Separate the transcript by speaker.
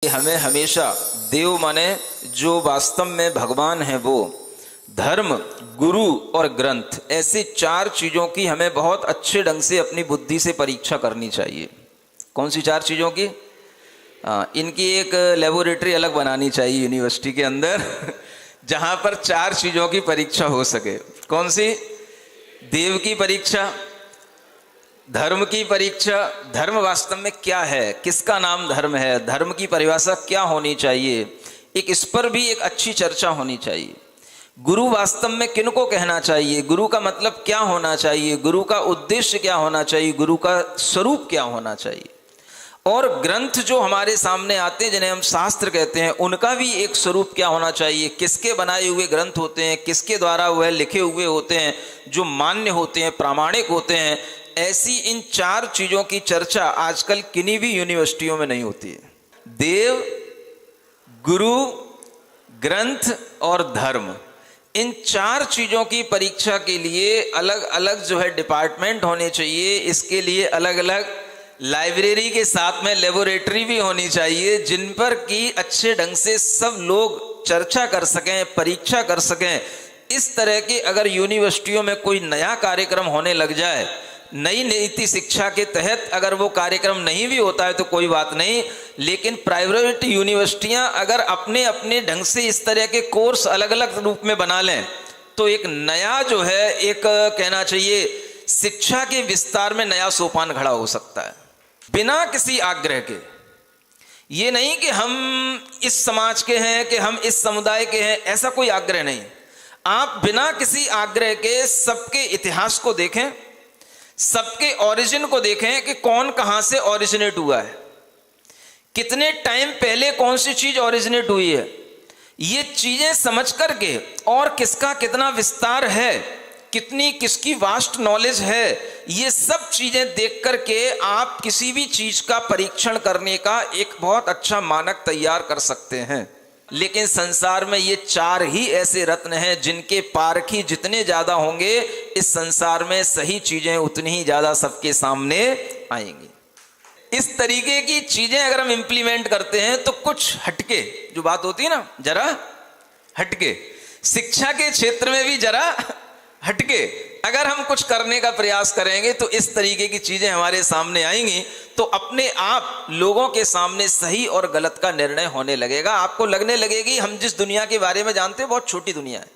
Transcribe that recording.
Speaker 1: हमें हमेशा देव माने जो वास्तव में भगवान है वो, धर्म, गुरु और ग्रंथ, ऐसी चार चीज़ों की हमें बहुत अच्छे ढंग से अपनी बुद्धि से परीक्षा करनी चाहिए। कौन सी चार चीज़ों की? इनकी एक लेबोरेटरी अलग बनानी चाहिए यूनिवर्सिटी के अंदर जहाँ पर चार चीज़ों की परीक्षा हो सके। कौन सी? देव की परीक्षा, धर्म की परीक्षा, धर्म वास्तव में क्या है, किसका नाम धर्म है, धर्म की परिभाषा क्या होनी चाहिए, एक इस पर भी एक अच्छी चर्चा होनी चाहिए। गुरु वास्तव में किनको कहना चाहिए, गुरु का मतलब क्या होना चाहिए, गुरु का उद्देश्य क्या होना चाहिए, गुरु का स्वरूप क्या होना चाहिए, और ग्रंथ जो हमारे सामने आते हैं जिन्हें हम शास्त्र कहते हैं उनका भी एक स्वरूप क्या होना चाहिए, किसके बनाए हुए ग्रंथ होते हैं, किसके द्वारा वह लिखे हुए होते हैं, जो मान्य होते हैं, प्रामाणिक होते हैं। ऐसी इन चार चीज़ों की चर्चा आजकल किन्हीं भी यूनिवर्सिटियों में नहीं होती है। देव, गुरु, ग्रंथ और धर्म, इन चार चीज़ों की परीक्षा के लिए अलग अलग जो है डिपार्टमेंट होने चाहिए। इसके लिए अलग अलग लाइब्रेरी के साथ में लेबोरेटरी भी होनी चाहिए, जिन पर कि अच्छे ढंग से सब लोग चर्चा कर सकें, परीक्षा कर सकें। इस तरह के अगर यूनिवर्सिटियों में कोई नया कार्यक्रम होने लग जाए, नई नीति शिक्षा के तहत अगर वो कार्यक्रम नहीं भी होता है तो कोई बात नहीं, लेकिन प्राइवेट यूनिवर्सिटियां अगर अपने अपने ढंग से इस तरह के कोर्स अलग अलग रूप में बना लें तो एक नया जो है, एक कहना चाहिए शिक्षा के विस्तार में नया सोपान खड़ा हो सकता है, बिना किसी आग्रह के। ये नहीं कि हम इस समाज के हैं, कि हम इस समुदाय के हैं, ऐसा कोई आग्रह नहीं। आप बिना किसी आग्रह के सबके इतिहास को देखें, सबके ओरिजिन को देखें कि कौन कहां से ओरिजिनेट हुआ है, कितने टाइम पहले कौन सी चीज ओरिजिनेट हुई है, ये चीजें समझ करके, और किसका कितना विस्तार है, कितनी किसकी वास्ट नॉलेज है, ये सब चीजें देख करके आप किसी भी चीज का परीक्षण करने का एक बहुत अच्छा मानक तैयार कर सकते हैं। लेकिन संसार में ये चार ही ऐसे रत्न हैं जिनके पारखी जितने ज्यादा होंगे, इस संसार में सही चीजें उतनी ही ज्यादा सबके सामने आएंगी। इस तरीके की चीजें अगर हम इंप्लीमेंट करते हैं तो कुछ हटके जो बात होती है ना, जरा हटके, शिक्षा के क्षेत्र में भी जरा हटके अगर हम कुछ करने का प्रयास करेंगे तो इस तरीके की चीजें हमारे सामने आएंगी, तो अपने आप लोगों के सामने सही और गलत का निर्णय होने लगेगा। आपको लगने लगेगी हम जिस दुनिया के बारे में जानते हैं बहुत छोटी दुनिया है।